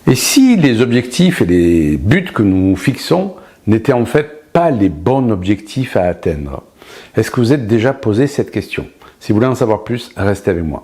Et si les objectifs et les buts que nous fixons n'étaient en fait pas les bons objectifs à atteindre? Est-ce que vous êtes déjà posé cette question? Si vous voulez en savoir plus, restez avec moi.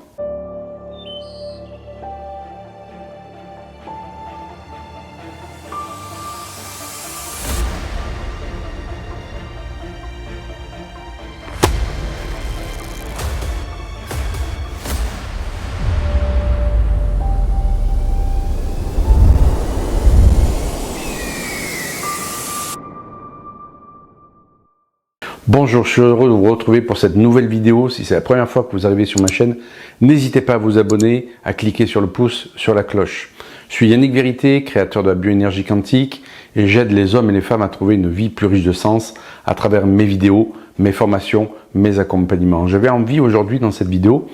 Bonjour, je suis heureux de vous retrouver pour cette nouvelle vidéo. Si c'est la première fois que vous arrivez sur ma chaîne, n'hésitez pas à vous abonner, à cliquer sur le pouce, sur la cloche. Je suis Yannick Vérité, créateur de la bioénergie quantique, et j'aide les hommes et les femmes à trouver une vie plus riche de sens à travers mes vidéos, mes formations, mes accompagnements. J'avais envie aujourd'hui dans cette vidéo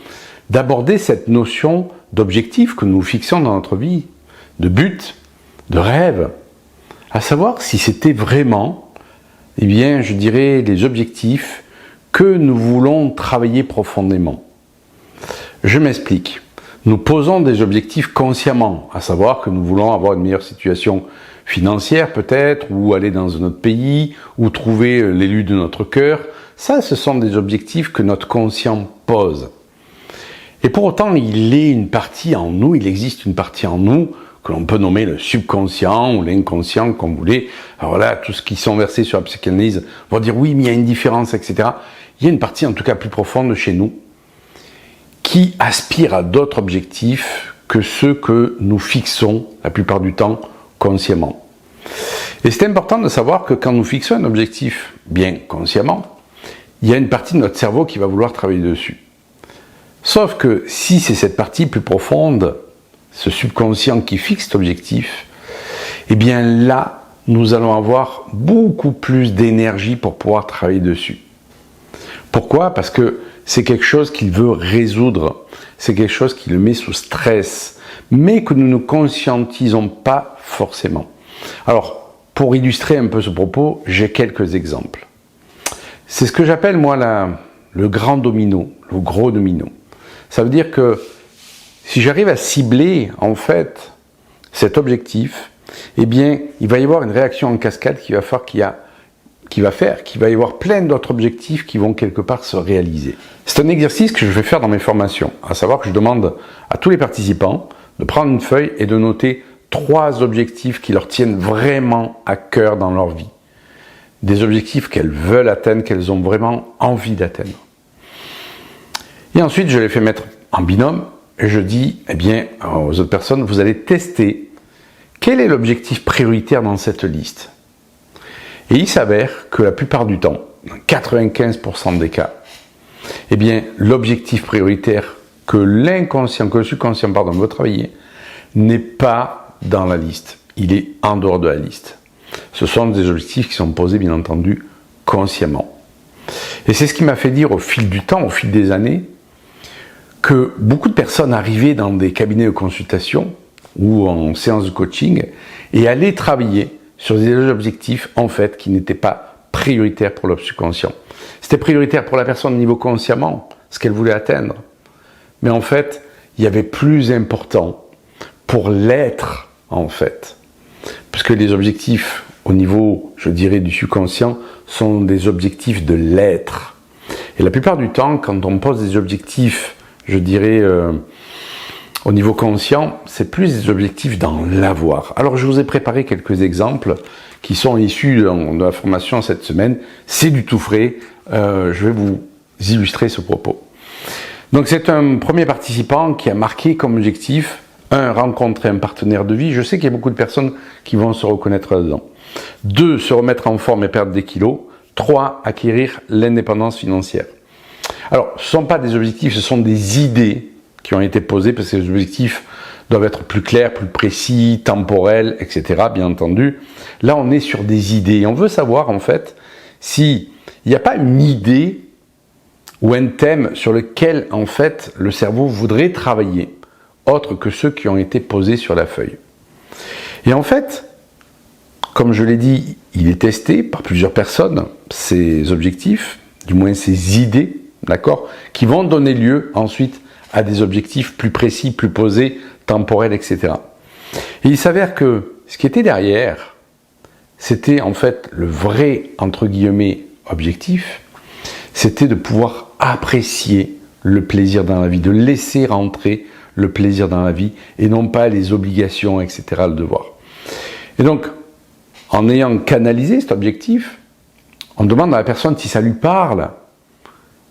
d'aborder cette notion d'objectif que nous fixons dans notre vie, de but, de rêve, à savoir si c'était vraiment eh bien, je dirais les objectifs que nous voulons travailler profondément. Je m'explique. Nous posons des objectifs consciemment, à savoir que nous voulons avoir une meilleure situation financière peut-être, ou aller dans un autre pays, ou trouver l'élu de notre cœur. Ça, ce sont des objectifs que notre conscient pose. Et pour autant, il est une partie en nous, il existe une partie en nous que l'on peut nommer le subconscient ou l'inconscient, comme vous voulez. Alors là, tous ceux qui sont versés sur la psychanalyse vont dire oui, mais il y a une différence, etc. Il y a une partie, en tout cas plus profonde chez nous, qui aspire à d'autres objectifs que ceux que nous fixons, la plupart du temps, consciemment. Et c'est important de savoir que quand nous fixons un objectif bien consciemment, il y a une partie de notre cerveau qui va vouloir travailler dessus. Sauf que si c'est cette partie plus profonde, ce subconscient qui fixe cet objectif, eh bien là, nous allons avoir beaucoup plus d'énergie pour pouvoir travailler dessus. Pourquoi? Parce que c'est quelque chose qu'il veut résoudre, c'est quelque chose qui le met sous stress, mais que nous ne conscientisons pas forcément. Alors, pour illustrer un peu ce propos, j'ai quelques exemples. C'est ce que j'appelle, moi, le grand domino, le gros domino. Ça veut dire que si j'arrive à cibler, en fait, cet objectif, eh bien, il va y avoir une réaction en cascade qui va faire qu'il va y avoir plein d'autres objectifs qui vont quelque part se réaliser. C'est un exercice que je vais faire dans mes formations, à savoir que je demande à tous les participants de prendre une feuille et de noter 3 objectifs qui leur tiennent vraiment à cœur dans leur vie. Des objectifs qu'elles veulent atteindre, qu'elles ont vraiment envie d'atteindre. Et ensuite, je les fais mettre en binôme. Et je dis, eh bien, aux autres personnes, vous allez tester quel est l'objectif prioritaire dans cette liste. Et il s'avère que la plupart du temps, dans 95% des cas, eh bien, l'objectif prioritaire que le subconscient, veut travailler, n'est pas dans la liste. Il est en dehors de la liste. Ce sont des objectifs qui sont posés, bien entendu, consciemment. Et c'est ce qui m'a fait dire au fil du temps, au fil des années, que beaucoup de personnes arrivaient dans des cabinets de consultation ou en séance de coaching et allaient travailler sur des objectifs en fait qui n'étaient pas prioritaires pour leur subconscient. C'était prioritaire pour la personne au niveau consciemment, ce qu'elle voulait atteindre. Mais en fait, il y avait plus important pour l'être en fait. Puisque les objectifs au niveau, je dirais, du subconscient sont des objectifs de l'être. Et la plupart du temps, quand on pose des objectifs je dirais, au niveau conscient, c'est plus des objectifs dans l'avoir. Alors, je vous ai préparé quelques exemples qui sont issus de la formation cette semaine. C'est du tout frais. Je vais vous illustrer ce propos. Donc, c'est un premier participant qui a marqué comme objectif 1. Rencontrer un partenaire de vie. Je sais qu'il y a beaucoup de personnes qui vont se reconnaître là-dedans. 2. Se remettre en forme et perdre des kilos. 3. Acquérir l'indépendance financière. Alors, ce ne sont pas des objectifs, ce sont des idées qui ont été posées parce que les objectifs doivent être plus clairs, plus précis, temporels, etc. Bien entendu. Là, on est sur des idées. On veut savoir, en fait, s'il n'y a pas une idée ou un thème sur lequel, en fait, le cerveau voudrait travailler, autre que ceux qui ont été posés sur la feuille. Et en fait, comme je l'ai dit, il est testé par plusieurs personnes, ces objectifs, du moins ces idées, d'accord, qui vont donner lieu ensuite à des objectifs plus précis, plus posés, temporels, etc. Et il s'avère que ce qui était derrière, c'était en fait le vrai, entre guillemets, objectif, c'était de pouvoir apprécier le plaisir dans la vie, de laisser rentrer le plaisir dans la vie et non pas les obligations, etc., le devoir. Et donc, en ayant canalisé cet objectif, on demande à la personne si ça lui parle.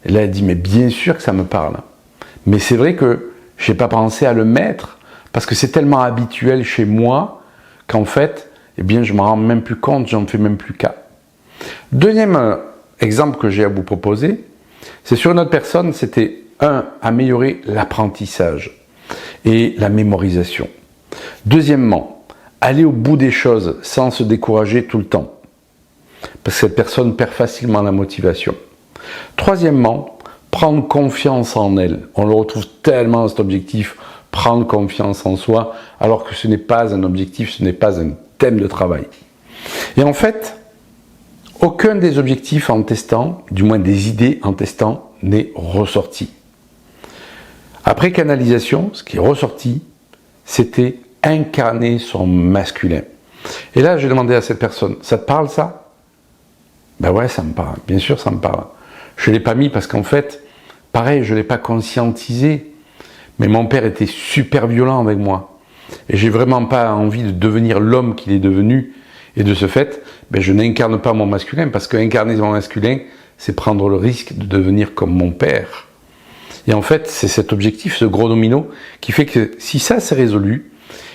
Et là, elle dit, mais bien sûr que ça me parle. Mais c'est vrai que je n'ai pas pensé à le mettre parce que c'est tellement habituel chez moi qu'en fait, eh bien, je ne m'en rends même plus compte, j'en fais même plus cas. Deuxième exemple que j'ai à vous proposer, c'est sur une autre personne, c'était améliorer l'apprentissage et la mémorisation. Deuxièmement, aller au bout des choses sans se décourager tout le temps. Parce que cette personne perd facilement la motivation. Troisièmement, prendre confiance en elle. On le retrouve tellement cet objectif, prendre confiance en soi, alors que ce n'est pas un objectif, ce n'est pas un thème de travail. Et en fait, aucun des objectifs en testant, du moins des idées en testant, n'est ressorti. Après canalisation, ce qui est ressorti, c'était incarner son masculin. Et là, j'ai demandé à cette personne, ça te parle ça? Ben ouais, ça me parle, bien sûr ça me parle. Je ne l'ai pas mis parce qu'en fait, pareil, je ne l'ai pas conscientisé, mais mon père était super violent avec moi. Et j'ai vraiment pas envie de devenir l'homme qu'il est devenu. Et de ce fait, ben je n'incarne pas mon masculin, parce qu'incarner mon masculin, c'est prendre le risque de devenir comme mon père. Et en fait, c'est cet objectif, ce gros domino, qui fait que si ça c'est résolu,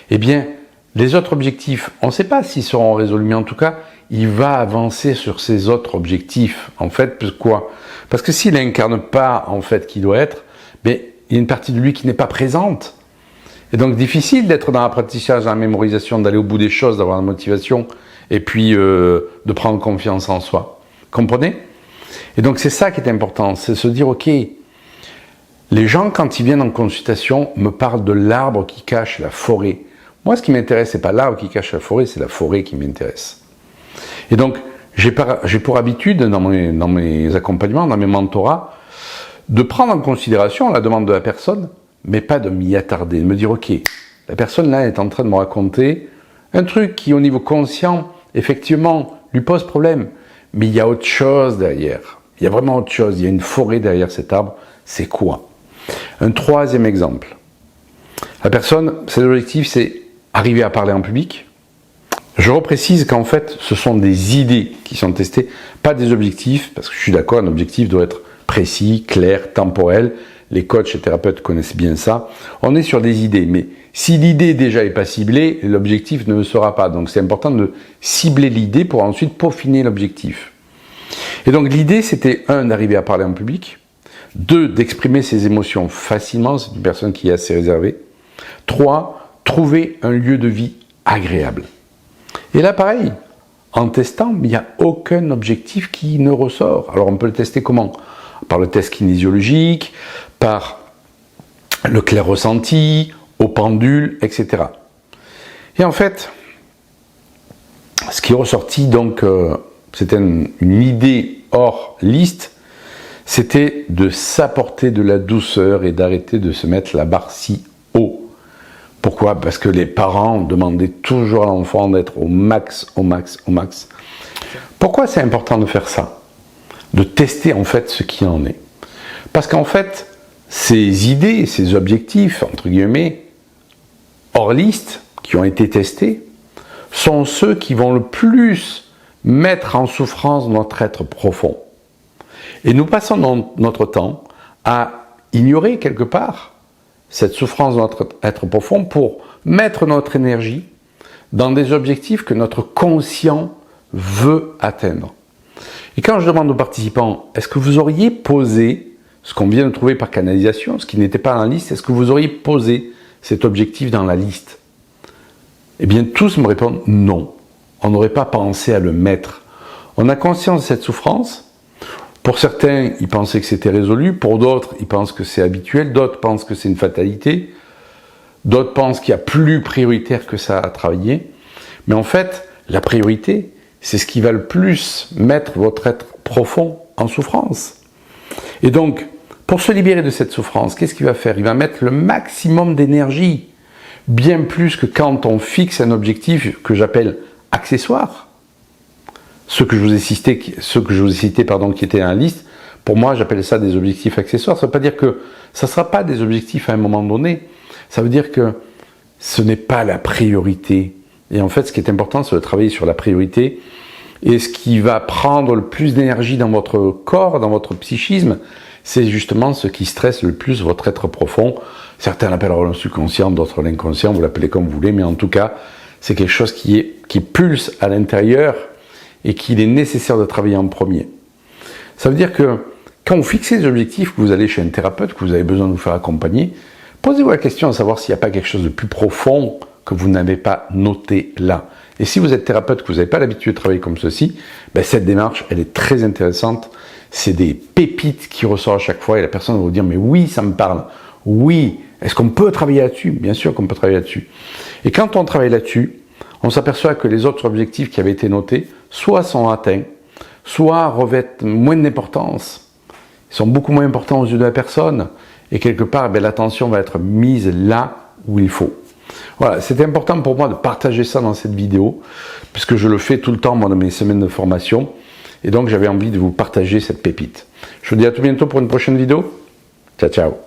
eh bien, les autres objectifs, on ne sait pas s'ils seront résolus, mais en tout cas, il va avancer sur ces autres objectifs. En fait, pourquoi? Parce que s'il n'incarne pas, en fait, qui doit être, ben, il y a une partie de lui qui n'est pas présente. Et donc, difficile d'être dans l'apprentissage, dans la mémorisation, d'aller au bout des choses, d'avoir la motivation, et puis de prendre confiance en soi. Comprenez? Et donc, c'est ça qui est important, c'est se dire, ok, les gens, quand ils viennent en consultation, me parlent de l'arbre qui cache la forêt. Moi, ce qui m'intéresse, c'est pas l'arbre qui cache la forêt, c'est la forêt qui m'intéresse. Et donc, j'ai pour habitude, dans mes accompagnements, dans mes mentorats, de prendre en considération la demande de la personne, mais pas de m'y attarder, de me dire, ok, la personne là est en train de me raconter un truc qui, au niveau conscient, effectivement, lui pose problème, mais il y a autre chose derrière. Il y a vraiment autre chose, il y a une forêt derrière cet arbre, c'est quoi? Un troisième exemple. La personne, son objectif, c'est arriver à parler en public. Je reprécise qu'en fait, ce sont des idées qui sont testées, pas des objectifs, parce que je suis d'accord, un objectif doit être précis, clair, temporel. Les coachs et thérapeutes connaissent bien ça. On est sur des idées, mais si l'idée déjà n'est pas ciblée, l'objectif ne le sera pas. Donc c'est important de cibler l'idée pour ensuite peaufiner l'objectif. Et donc l'idée, c'était 1, d'arriver à parler en public, 2, d'exprimer ses émotions facilement, c'est une personne qui est assez réservée, 3, trouver un lieu de vie agréable. Et là, pareil, en testant, il n'y a aucun objectif qui ne ressort. Alors, on peut le tester comment? Par le test kinésiologique, par le clair ressenti, au pendule, etc. Et en fait, ce qui est ressorti, donc, c'était une idée hors liste, c'était de s'apporter de la douceur et d'arrêter de se mettre la barre si haut. Pourquoi? Parce que les parents demandaient toujours à l'enfant d'être au max, au max, au max. Pourquoi c'est important de faire ça? De tester en fait ce qui en est. Parce qu'en fait, ces idées, ces objectifs, entre guillemets, hors liste, qui ont été testés, sont ceux qui vont le plus mettre en souffrance notre être profond. Et nous passons notre temps à ignorer quelque part cette souffrance de notre être profond pour mettre notre énergie dans des objectifs que notre conscient veut atteindre. Et quand je demande aux participants, est-ce que vous auriez posé ce qu'on vient de trouver par canalisation, ce qui n'était pas dans la liste, est-ce que vous auriez posé cet objectif dans la liste? Eh bien, tous me répondent non. On n'aurait pas pensé à le mettre. On a conscience de cette souffrance. Pour certains, ils pensaient que c'était résolu. Pour d'autres, ils pensent que c'est habituel. D'autres pensent que c'est une fatalité. D'autres pensent qu'il y a plus prioritaire que ça à travailler. Mais en fait, la priorité, c'est ce qui va le plus mettre votre être profond en souffrance. Et donc, pour se libérer de cette souffrance, qu'est-ce qu'il va faire? Il va mettre le maximum d'énergie bien plus que quand on fixe un objectif que j'appelle accessoire. Ceux que je vous ai cités, qui étaient dans la liste, pour moi, j'appelle ça des objectifs accessoires. Ça ne veut pas dire que ça ne sera pas des objectifs à un moment donné. Ça veut dire que ce n'est pas la priorité. Et en fait, ce qui est important, c'est de travailler sur la priorité. Et ce qui va prendre le plus d'énergie dans votre corps, dans votre psychisme, c'est justement ce qui stresse le plus votre être profond. Certains l'appelleront le subconscient, d'autres l'inconscient, vous l'appelez comme vous voulez, mais en tout cas, c'est quelque chose qui pulse à l'intérieur et qu'il est nécessaire de travailler en premier. Ça veut dire que quand vous fixez des objectifs, que vous allez chez un thérapeute, que vous avez besoin de vous faire accompagner, posez-vous la question de savoir s'il n'y a pas quelque chose de plus profond que vous n'avez pas noté là. Et si vous êtes thérapeute, que vous n'avez pas l'habitude de travailler comme ceci, ben cette démarche, elle est très intéressante. C'est des pépites qui ressortent à chaque fois et la personne va vous dire « mais oui, ça me parle, oui, est-ce qu'on peut travailler là-dessus ?» Bien sûr qu'on peut travailler là-dessus. Et quand on travaille là-dessus, on s'aperçoit que les autres objectifs qui avaient été notés, soit sont atteints, soit revêtent moins d'importance, ils sont beaucoup moins importants aux yeux de la personne, et quelque part, ben, l'attention va être mise là où il faut. Voilà, c'était important pour moi de partager ça dans cette vidéo, puisque je le fais tout le temps moi, dans mes semaines de formation, et donc j'avais envie de vous partager cette pépite. Je vous dis à tout bientôt pour une prochaine vidéo. Ciao, ciao.